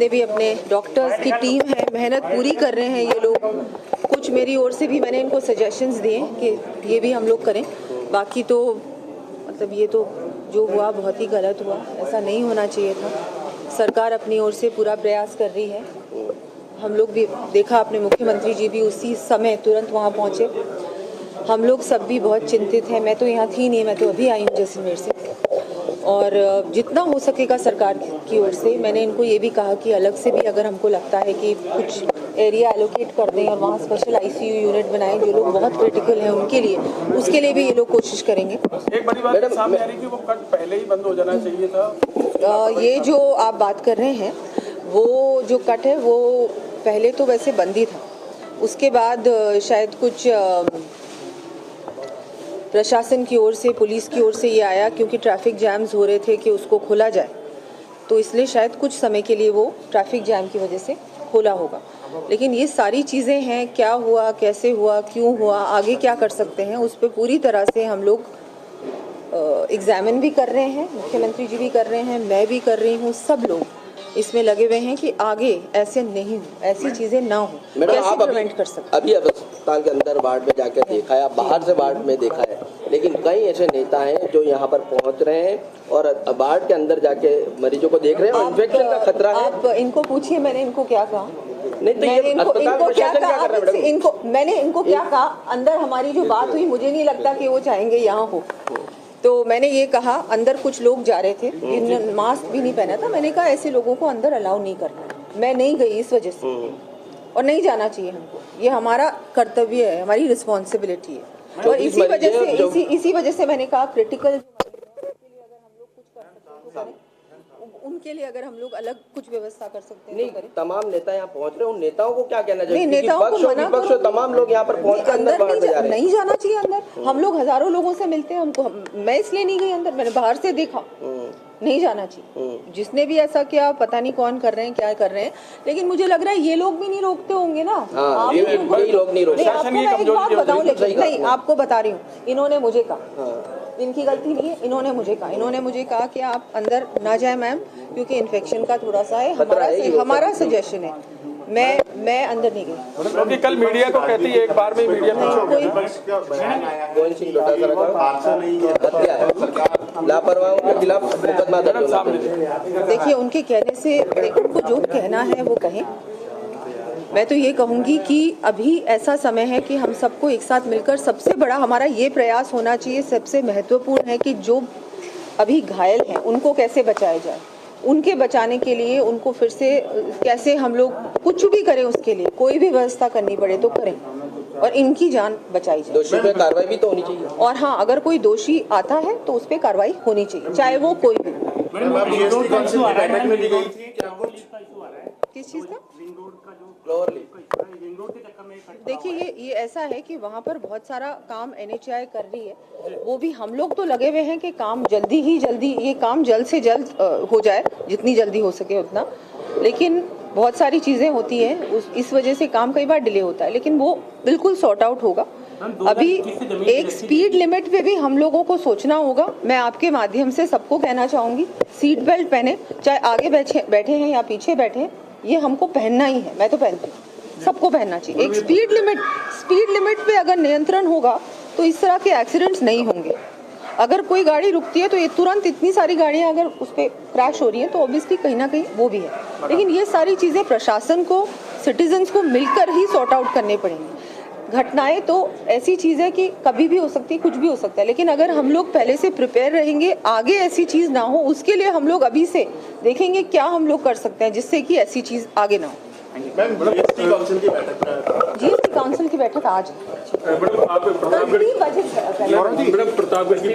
जितने भी अपने डॉक्टर्स की टीम है मेहनत पूरी कर रहे हैं ये लोग। कुछ मेरी ओर से भी मैंने इनको सजेशंस दिए कि ये भी हम लोग करें। बाकी तो मतलब ये तो जो हुआ बहुत ही गलत हुआ, ऐसा नहीं होना चाहिए था। सरकार अपनी ओर से पूरा प्रयास कर रही है। हम लोग भी देखा, अपने मुख्यमंत्री जी भी उसी समय तुरंत वहाँ पहुँचे। हम लोग सब भी बहुत चिंतित हैं। मैं तो यहाँ थी नहीं, मैं तो अभी आई हूँ जैसलमेर से। और जितना हो सकेगा सरकार की ओर से मैंने इनको ये भी कहा कि अलग से भी अगर हमको लगता है कि कुछ एरिया एलोकेट कर दें और वहाँ स्पेशल आईसीयू यूनिट बनाएं जो लोग बहुत क्रिटिकल हैं उनके लिए, उसके लिए भी ये लोग कोशिश करेंगे। एक बड़ी बात सामने आ रही है कि वो कट पहले ही बंद हो जाना चाहिए था। ये जो आप बात कर रहे हैं वो जो कट है वो पहले तो वैसे बंद ही था। उसके बाद शायद कुछ प्रशासन की ओर से, पुलिस की ओर से ये आया क्योंकि ट्रैफिक जैम्स हो रहे थे कि उसको खोला जाए, तो इसलिए शायद कुछ समय के लिए वो ट्रैफिक जैम की वजह से खोला होगा। लेकिन ये सारी चीज़ें हैं, क्या हुआ, कैसे हुआ, क्यों हुआ, आगे क्या कर सकते हैं, उस पर पूरी तरह से हम लोग एग्जामिन भी कर रहे हैं। मुख्यमंत्री जी भी कर रहे हैं, मैं भी कर रही हूँ, सब लोग इसमें लगे हुए हैं कि आगे ऐसे नहीं हो, ऐसी चीजें ना हो, कैसे प्रिवेंट कर सकते। अभी अस्पताल के अंदर वार्ड में जाकर देखा है, बाहर से वार्ड में देखा है, लेकिन कई ऐसे नेता हैं जो यहाँ पर पहुँच रहे हैं और वार्ड के अंदर जाके मरीजों को देख रहे हैं और इन्फेक्शन का खतरा है। आप इनको पूछिए मैंने इनको क्या कहा। नहीं तो ये अस्पताल प्रशासन क्या कर रहा है? मैंने इनको क्या कहा, अंदर हमारी जो बात हुई मुझे नहीं लगता कि वो चाहेंगे यहाँ हो। तो मैंने ये कहा, अंदर कुछ लोग जा रहे थे जिन्होंने मास्क भी नहीं पहना था, मैंने कहा ऐसे लोगों को अंदर अलाउ नहीं करना। मैं नहीं गई इस वजह से, और नहीं जाना चाहिए हमको, ये हमारा कर्तव्य है, हमारी रिस्पॉन्सिबिलिटी है। और इसी वजह से मैंने कहा क्रिटिकल उनके लिए अगर हम लोग अलग कुछ व्यवस्था कर सकते हैं नहीं, तो करें। तमाम नेता यहाँ पहुँच रहे हैं, उन नेताओं को क्या कहना चाहिए? नेताओं को मना करो, तमाम लोग यहाँ पर पहुँच अंदर नहीं जाना चाहिए। अंदर हम लोग हजारों लोगों से मिलते हैं, हमको मैं इसलिए नहीं गई अंदर, मैंने बाहर से देखा, नहीं जाना चाहिए। जिसने भी ऐसा किया पता नहीं कौन कर रहे हैं, क्या कर रहे हैं, लेकिन मुझे लग रहा है ये लोग भी नहीं रोकते होंगे ना। लोग नहीं रोकते। आपको मैं एक बात बताऊं, लेकिन नहीं आपको बता रही हूँ, इन्होंने मुझे कहा, इनकी गलती नहीं है, इन्होंने मुझे कहा कि आप अंदर ना जाए मैम, क्योंकि इन्फेक्शन का थोड़ा सा है, हमारा सजेशन है। मैं अंदर नहीं गई क्योंकि कल मीडिया को कहती है, एक बार में मीडिया लापरवाहों के खिलाफ मुकदमा दर्ज होगा। देखिए उनके कहने से उनको जो कहना है वो कहें। मैं तो ये कहूँगी कि अभी ऐसा समय है कि हम सबको एक साथ मिलकर, सबसे बड़ा हमारा ये प्रयास होना चाहिए, सबसे महत्वपूर्ण है कि जो अभी घायल हैं उनको कैसे बचाया जाए। उनके बचाने के लिए उनको फिर से कैसे हम लोग कुछ भी करें, उसके लिए कोई भी व्यवस्था करनी पड़े तो करें और इनकी जान बचाई जाए। दोषी पे कार्रवाई भी तो होनी चाहिए। और हाँ, अगर कोई दोषी आता है तो उस पर कार्रवाई होनी चाहिए, चाहे वो कोई भी। किस चीज़ का? देखिए ये ऐसा है कि वहाँ पर बहुत सारा काम NHAI कर रही है, वो भी हम लोग तो लगे हुए हैं कि काम जल्दी ये काम जल्द से जल्द हो जाए, जितनी जल्दी हो सके उतना। लेकिन बहुत सारी चीज़ें होती हैं, इस वजह से काम कई बार डिले होता है, लेकिन वो बिल्कुल सॉर्ट आउट होगा। अभी एक स्पीड लिमिट पे भी हम लोगों को सोचना होगा। मैं आपके माध्यम से सबको कहना चाहूँगी, सीट बेल्ट पहने, चाहे आगे बैठे हैं या पीछे बैठे हैं, ये हमको पहनना ही है। मैं तो पहनती हूँ, सबको पहनना चाहिए। एक स्पीड लिमिट पे अगर नियंत्रण होगा तो इस तरह के एक्सीडेंट्स नहीं होंगे। अगर कोई गाड़ी रुकती है तो ये तुरंत इतनी सारी गाड़ियाँ अगर उस पर क्रैश हो रही हैं तो ऑब्वियसली कहीं ना कहीं वो भी है। लेकिन ये सारी चीज़ें प्रशासन को, सिटीजन्स को मिलकर ही सॉर्ट आउट करने पड़ेंगी। घटनाएं तो ऐसी चीज़ है कि कभी भी हो सकती है, कुछ भी हो सकता है, लेकिन अगर हम लोग पहले से प्रिपेयर रहेंगे, आगे ऐसी चीज़ ना हो, उसके लिए हम लोग अभी से देखेंगे क्या हम लोग कर सकते हैं जिससे कि ऐसी चीज़ आगे ना हो। जीएसटी काउंसिल की बैठक आज प्रतापगढ़ की